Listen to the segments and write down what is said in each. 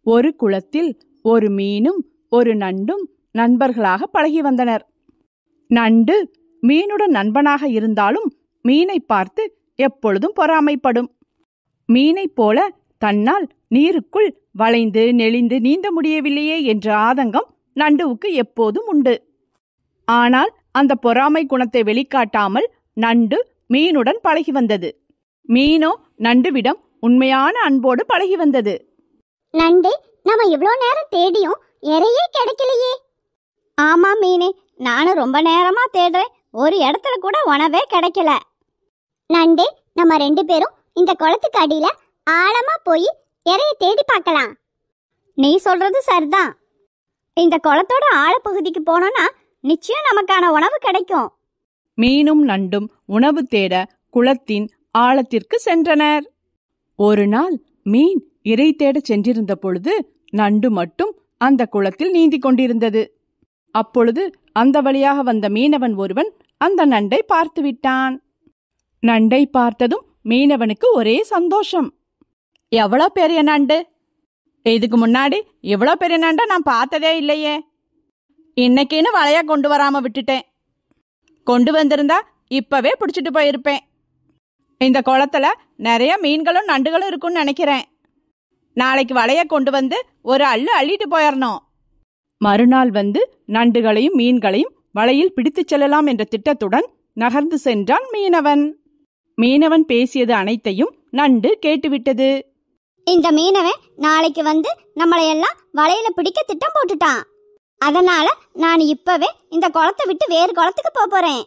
ஒரு குளத்தில் ஒரு மீனும் ஒரு நண்டும் நண்பர்களாக பழகி வந்தனர். நண்டு மீனுடன் நண்பனாக இருந்தாலும் மீனை பார்த்து எப்பொழுதும் பொறாமைப்படும். மீனைப் போல தன்னால் நீருக்குள் வளைந்து நெளிந்து நீந்த முடியவில்லையே என்ற ஆதங்கம் நண்டுவுக்கு எப்போதும் உண்டு. ஆனால் அந்த பொறாமை குணத்தை வெளிக்காட்டாமல் நண்டு மீனுடன் பழகி வந்தது. மீனோ நண்டுவிடம் உண்மையான அன்போடு பழகி வந்தது. நண்டு, நம்ம இவ்வளோ நேரம் தேடியும் இறையே கிடைக்கலையே. ஆமா மீனே, நானும் ரொம்ப நேரமா தேடுறேன், ஒரு இடத்துல கூட உணவே கிடைக்கல. நண்டு, நம்ம 2 பேரும் இந்த குளத்துக்கு அடியில ஆழமா போய் இறைய தேடி பார்க்கலாம். நீ சொல்றது சரிதான். இந்த குளத்தோட ஆழப்பகுதிக்கு போனோம்னா நிச்சயம் நமக்கான உணவு கிடைக்கும். மீனும் நண்டும் உணவு தேட குளத்தின் ஆழத்திற்கு சென்றனர். ஒரு நாள் மீன் இறை தேட சென்றிருந்த பொழுது நண்டு மட்டும் அந்த குளத்தில் நீந்தி கொண்டிருந்தது. அப்பொழுது அந்த வழியாக வந்த மீனவன் ஒருவன் அந்த நண்டை பார்த்து விட்டான். நண்டை பார்த்ததும் மீனவனுக்கு ஒரே சந்தோஷம். எவ்வளோ பெரிய நண்டு! இதுக்கு முன்னாடி இவ்வளோ பெரிய நண்டை நான் பார்த்ததே இல்லையே. இன்னைக்குன்னு வலையா கொண்டு வராம விட்டுட்டேன். கொண்டு வந்திருந்தா இப்பவே பிடிச்சிட்டு போயிருப்பேன். இந்த குளத்துல நிறைய மீன்களும் நண்டுகளும் இருக்குன்னு நினைக்கிறேன். நாளைக்கு வலைய கொண்டு வந்து ஒரு அள்ளு அள்ளிட்டு போயிடணும். மறுநாள் வந்து நண்டுகளையும் மீன்களையும் வலையில் பிடித்துச் செல்லலாம் என்ற திட்டத்துடன் நகர்ந்து சென்றான் மீனவன். மீனவன் பேசியது அனைத்தையும் நண்டு கேட்டுவிட்டது. இந்த மீனவன் நாளைக்கு வந்து நம்மளையெல்லாம் வலையில பிடிக்க திட்டம் போட்டுட்டான். அதனால நான் இப்பவே இந்த குளத்தை விட்டு வேறு குளத்துக்கு போறேன்.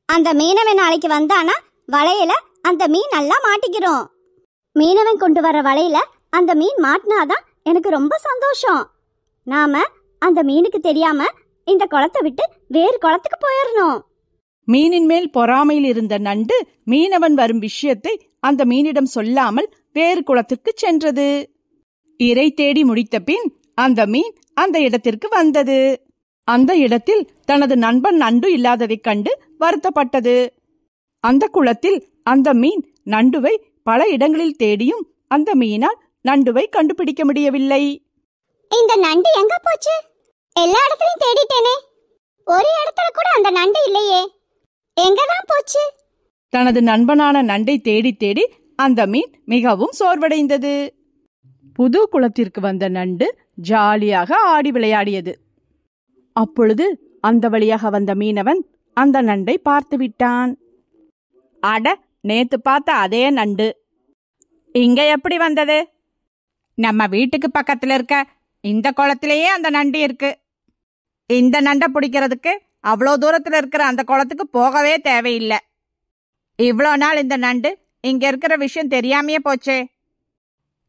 அந்த மீனவன் நாளைக்கு வந்தானா வலையில அந்த மீன் நல்லா மாட்டிக்கிறோம். மீனவன் கொண்டு வர வலையில அந்த மீன் மாட்டினாதான் எனக்கு ரொம்ப சந்தோஷம். நாம அந்த மீனுக்கு தெரியாம இந்த குளத்தை விட்டு வேறு குளத்துக்கு போயிடணும். மீனின் மேல் பொறாமையில் இருந்த நண்டு மீனவன் வரும் விஷயத்தை அந்த மீனிடம் சொல்லாமல் வேறு குளத்திற்கு சென்றது. இறை தேடி முடித்த பின் அந்த மீன் அந்த இடத்திற்கு வந்தது. அந்த இடத்தில் தனது நண்பன் நண்டு இல்லாததைக் கண்டு வருத்தப்பட்டது. அந்த குளத்தில் அந்த மீன் நண்டுவை பல இடங்களில் தேடியும் அந்த மீனால் நண்டுவை கண்டுபிடிக்க முடியவில்லை. இந்த நண்டு எங்க போச்சு? எல்லா இடத்துலயும் தேடிட்டேனே, ஒரு இடத்துல கூட அந்த நண்டு இல்லையே. எங்கதான் போச்சு? தனது நண்பனான நண்டை தேடி தேடி அந்த மீன் மிகவும் சோர்வடைந்தது. புது குளத்திற்கு வந்த நண்டு ஜாலியாக ஆடி விளையாடியது. அப்பொழுது அந்த வழியாக வந்த மீனவன் அந்த நண்டை பார்த்து விட்டான். அட, நேத்து பார்த்த அதே நண்டு இங்க எப்படி வந்தது? நம்ம வீட்டுக்கு பக்கத்துல இருக்க இந்த குளத்திலேயே அந்த நண்டு இருக்கு. இந்த நண்டை பிடிக்கிறதுக்கு அவ்வளோ தூரத்துல இருக்கிற அந்த குளத்துக்கு போகவே தேவையில்லை. இவ்வளோ நாள் இந்த நண்டு இங்க இருக்கிற விஷயம் தெரியாமையே போச்சே.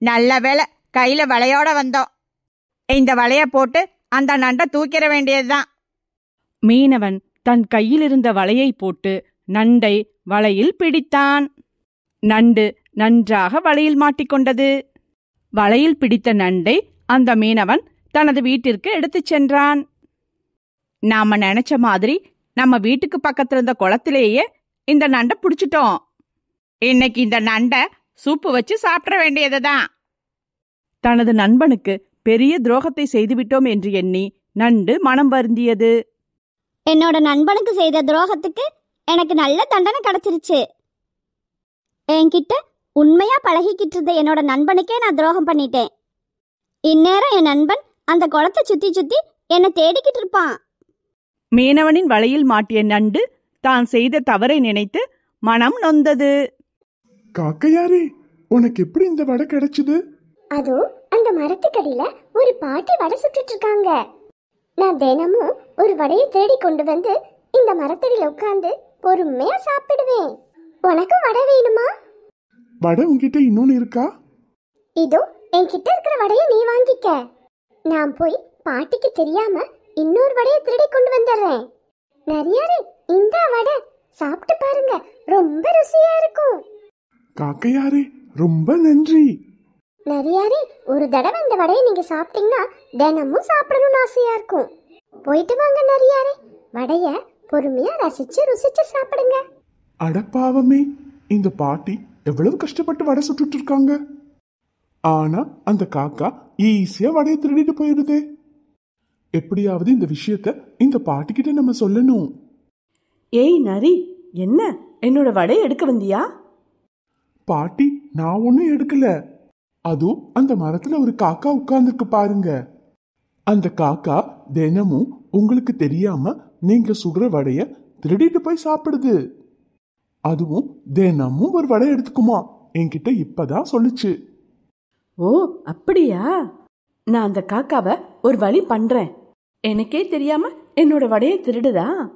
நல்ல வேளை கையில வலையோட வந்தோம். இந்த வலைய போட்டு அந்த நண்டை தூக்கிட வேண்டியதுதான். மீனவன் தன் கையில் இருந்த வலையை போட்டு நண்டை வலையில் பிடித்தான். நண்டு நன்றாக வலையில் மாட்டிக்கொண்டது. வலையில் பிடித்த நண்டை அந்த மீனவன் தனது வீட்டிற்கு எடுத்துச் சென்றான். நாம நினைச்ச மாதிரி நம்ம வீட்டுக்கு பக்கத்துல இருந்த குளத்திலேயே இந்த நண்டை பிடிச்சிட்டோம். இன்னைக்கு இந்த நண்டை சூப்பு வச்சு சாப்பிட வேண்டியதுதான். தனது நண்பனுக்கு பெரிய துரோகத்தை செய்துவிட்டோம் என்று எண்ணி நண்டு மனம் வருந்தியது. என்னோட நண்பனுக்கு செய்த துரோகத்துக்கு எனக்கு நல்ல தண்டனை கிடைச்சிருச்சு. என்கிட்ட உண்மையா பழகிக்கிட்டு இருந்த என்னோட நண்பனுக்கே நான் துரோகம் பண்ணிட்டேன். இந்நேரம் என் நண்பன் அந்த குளத்தை சுத்தி சுத்தி என்னை தேடிக்கிட்டு இருப்பான். மீனவனின் வலையில் மாட்டிய நண்டு தான் செய்த தவறை நினைத்து மனம் நொந்தது. காக்கையாரே, உனக்கு எப்படி இந்த வடை கிடைச்சது? அதோ அந்த மரத்துக்கடியில ஒரு பாட்டி வடை சுட்டுட்டு இருக்காங்க. நான் தினமும் ஒரு வடையை தேடி கொண்டு வந்து இந்த மரத்தடியில உட்கார்ந்து பொறுமையா சாப்பிடுவேன். உனக்கும் வடை வேணுமா? வடை உன்கிட்ட இன்னொன்னு இருக்கா? இதோ என்கிட்ட இருக்கிற வடையை நீ வாங்கிக்க. நான் போய் பாட்டிக்கு தெரியாம இன்னொரு வடையை திருடி கொண்டு வந்துடுறேன். நரியாரே, இந்த வடை சாப்பிட்டு பாருங்க, ரொம்ப ருசியா இருக்கும். காக்கையாரே, ரொம்ப நன்றி. நரியாரே, ஒரு தடவை இந்த வடையை நீங்க சாப்பிட்டீங்கன்னா தினமும் சாப்பிடணும்னு ஆசையா இருக்கும். போயிட்டு வாங்க நரியாரே, வடைய பொறுமையா ரசிச்சு ருசிச்சு சாப்பிடுங்க. அடப்பாவமே, இந்த பாட்டி எவ்வளவு கஷ்டப்பட்டு வடை சுட்டுட்டு இருக்காங்க. ஆனா அந்த காக்கா ஈஸியா வடையை திருடிட்டு போயிடுதே. எப்படியாவது இந்த விஷயத்த இந்த பாட்டிக்கிட்ட நம்ம சொல்லணும். ஏய் நரி, என்ன என்னோட வடையை எடுக்க வந்தியா? பாட்டி, நான் ஒன்னும் எடுக்கல. அதுவும் அந்த மரத்துல ஒரு காக்கா உட்கார்ந்துருக்கு பாருங்க. அந்த காக்கா தினமும் உங்களுக்கு தெரியாம நீங்க சுடுற வடைய திருடிட்டு போய் சாப்பிடுது. அதுவும் தினமும் ஒரு வடை எடுத்துக்குமா. என்கிட்ட இப்பதான் சொல்லுச்சு. ஓ அப்படியா? நான் அந்த காக்காவை ஒரு வழி பண்றேன். எனக்கே தெரியாம என்னோட வடையை திருடுதா?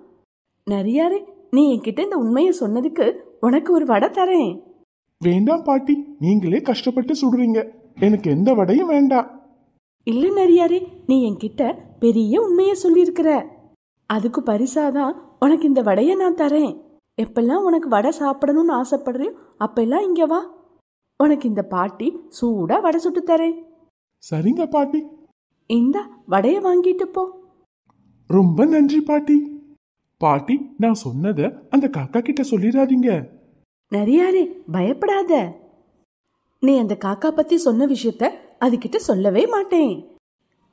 நரியாரே, நீ என்கிட்ட இந்த உண்மையை சொன்னதுக்கு உனக்கு ஒரு வடை தரேன். வேண்டாம் பாட்டி, நீங்களே கஷ்டப்பட்டு சுடுறீங்க. எனக்கு எந்த வடையும் வேண்டாம். இல்ல நரியாரே, நீ என்கிட்ட பெரிய உண்மையை சொல்லியிருக்கிற. அதுக்கு பரிசாதான் உனக்கு இந்த வடையை நான் தரேன். எப்பெல்லாம் உனக்கு வடை சாப்பிடணும்னு ஆசைப்படுறியோ அப்பெல்லாம் இங்க வா. உனக்கு இந்த பாட்டி சூடா வடை சுட்டு தரேன். சரிங்க பாட்டி. இந்த வடையை வாங்கிட்டு போ. ரொம்ப நன்றி பாட்டி. பாட்டி, நான் சொன்னதை அந்த காக்கா கிட்ட சொல்லிடாதீங்க. நரியாரே, பயப்படாத. நீ அந்த காக்கா பத்தி சொன்ன விஷயத்த அதுகிட்ட சொல்லவே மாட்டேன்.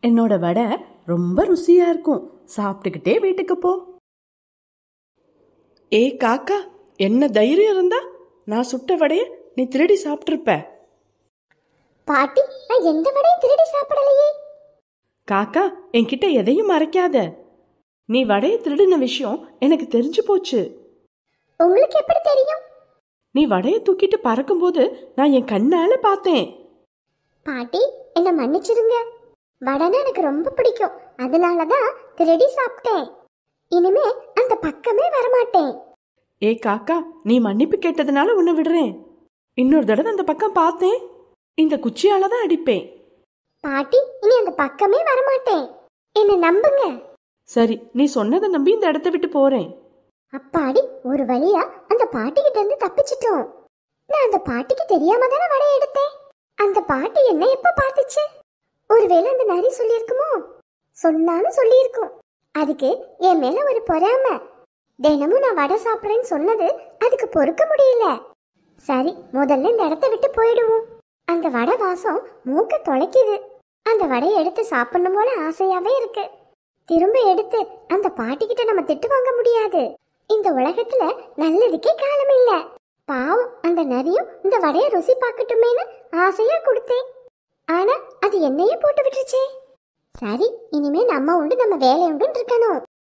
என்னோட வடை ரொம்ப ருசியா இருக்கும். சாப்பிட்டுக்கிட்டே வீட்டுக்கு போ. ஏ காக்கா, என்ன தைரியம் இருந்தா நான் சுட்ட வடைய நீ திருடி சாப்பிட்டிருப்ப. பாட்டி, நான் எந்த வடையும் திருடி சாப்பிடலையே. காக்கா, என்கிட்ட எதையும் மறைக்காத. நீ வடைய திருடின விஷயம் எனக்கு தெரிஞ்சு போச்சு. உங்களுக்கு எப்படி தெரியும்? நீ வடைய தூக்கிட்டு பறக்கும்போது நான் என் கண்ணால பார்த்தேன். பாட்டி, என்ன மன்னிச்சிருங்க. வடைனா எனக்கு ரொம்ப பிடிக்கும். அதனாலதான் திருடி சாப்பிட்டேன். இனிமே அந்த பக்கமே வரமாட்டேன். ஏ காக்கா, நீ மன்னிப்பு கேட்டதுனால உன்னை விடுறேன். இன்னொரு தடவை அந்த பக்கம் பார்த்தேன், இந்த குச்சியால தான் அடிப்பேன். பாட்டி, இனி அந்த பக்கமே வரமாட்டேன். என்ன நம்புங்க. சரி, நீ சொன்னதை நம்பி இந்த இடத்த விட்டு போறேன். அப்பாடி, ஒரு வழியா அந்த பாட்டி கிட்ட இருந்து தப்பிச்சிட்டோம். நான் அந்த பாட்டிக்கு தெரியாம தானே வடை எடுத்தேன். அந்த பாட்டி என்ன எப்ப பார்த்துச்சு? ஒருவேளை அந்த நரி சொல்லியிருக்குமோ? சொன்னாலும் சொல்லியிருக்கும். அதுக்கு என் மேல ஒரு பொறாம. தினமும் நான் வடை சாப்பிட்றேன்னு சொன்னது அதுக்கு பொறுக்க முடியல. சரி, முதல்ல இந்த இடத்த விட்டு போயிடுவோம். அந்த வடை வாசம் மூக்க தொலைக்குது. அந்த வடையை எடுத்து சாப்பிடணும் போல ஆசையாவே இருக்கு. திரும்ப எடுத்து அந்த பாட்டிக்கிட்ட நம்ம திட்டு வாங்க முடியாது. இந்த உலகத்துல நல்லதுக்கே காலம் இல்ல. பாவம், அந்த நரியும் இந்த வடையை ருசி பார்க்கட்டுமேனு ஆசையா கொடுத்தேன். ஆனா அது என்னையே போட்டு விட்டுருச்சே. சரி, இனிமே நம்ம உண்டு நம்ம வேலை உண்டு இருக்கணும்.